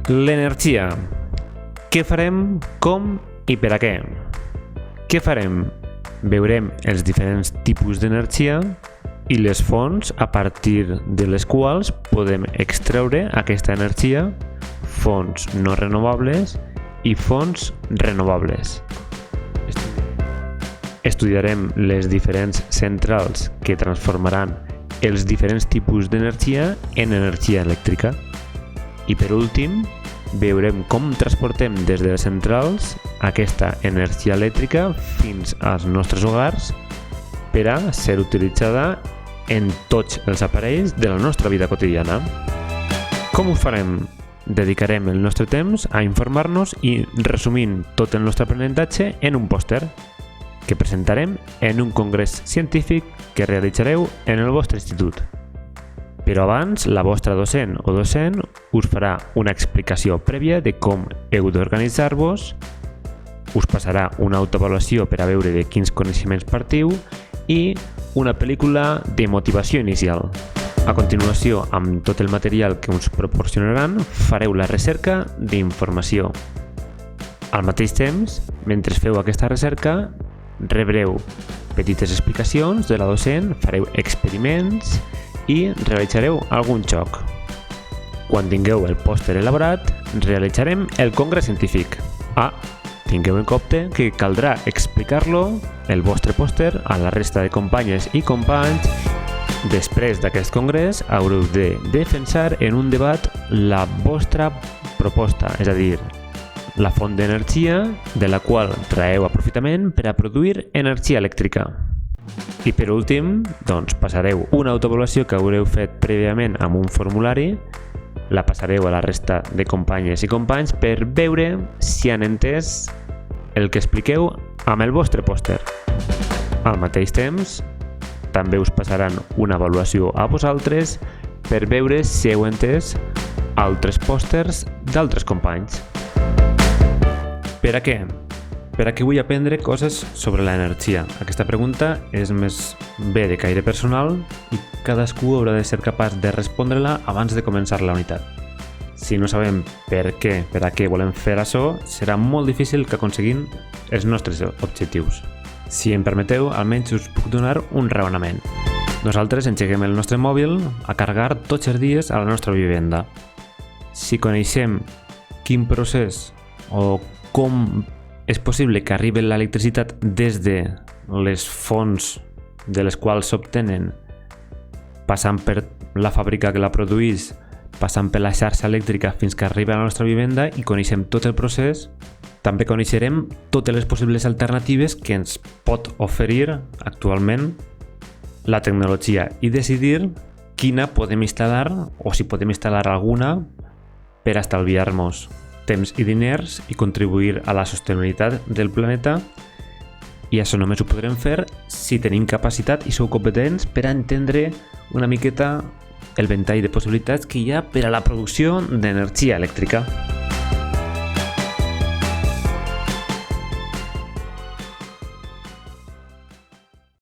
L'energia. Què farem, com i per a què? Què farem? Veurem els diferents tipus d'energia i les fonts a partir de les quals podem extreure aquesta energia, fonts no renovables i fonts renovables. Estudiarem les diferents centrals que transformaran els diferents tipus d'energia en energia elèctrica. I per últim, veurem com transportem des de les centrals aquesta energia elèctrica fins als nostres hogars per a ser utilitzada en tots els aparells de la nostra vida quotidiana. Com ho farem? Dedicarem el nostre temps a informar-nos i resumint tot el nostre aprenentatge en un pòster que presentarem en un congrés científic que realitzareu en el vostre institut. Però abans, la vostra docent o docent us farà una explicació prèvia de com heu d'organitzar-vos, us passarà una autoavaluació per a veure de quins coneixements partiu i una pel·lícula de motivació inicial. A continuació, amb tot el material que us proporcionaran, fareu la recerca d'informació. Al mateix temps, mentre feu aquesta recerca, rebreu petites explicacions de la docent, fareu experiments i realitzareu algun joc. Quan tingueu el pòster elaborat, realitzarem el congrés científic. Tingueu en compte que caldrà explicar-lo, el vostre pòster, a la resta de companyes i companys. Després d'aquest congrés, haureu de defensar en un debat la vostra proposta, és a dir, la font d'energia de la qual traeu aprofitament per a produir energia elèctrica. I per últim, passareu una autoavaluació que haureu fet prèviament amb un formulari, la passareu a la resta de companyes i companys per veure si han entès el que expliqueu amb el vostre pòster. Al mateix temps, també us passaran una avaluació a vosaltres per veure si heu entès altres pòsters d'altres companys. Per a què? Per a què vull aprendre coses sobre l'energia? Aquesta pregunta és més bé de caire personal i cadascú haurà de ser capaç de respondre-la abans de començar la unitat. Si no sabem per a què volem fer això, serà molt difícil que aconseguim els nostres objectius. Si em permeteu, almenys us puc donar un raonament. Nosaltres engeguem el nostre mòbil a carregar tots els dies a la nostra vivenda. Si coneixem quin procés o com és possible que arribi l'electricitat des de les fonts de les quals s'obtenen, passant per la fàbrica que la produeix, passant per la xarxa elèctrica fins que arriba a la nostra vivenda i coneixem tot el procés, també coneixerem totes les possibles alternatives que ens pot oferir actualment la tecnologia i decidir quina podem instal·lar o si podem instal·lar alguna per estalviar-nos temps i diners i contribuir a la sostenibilitat del planeta, i això només ho podrem fer si tenim capacitat i sou competents per a entendre una miqueta el ventall de possibilitats que hi ha per a la producció d'energia elèctrica.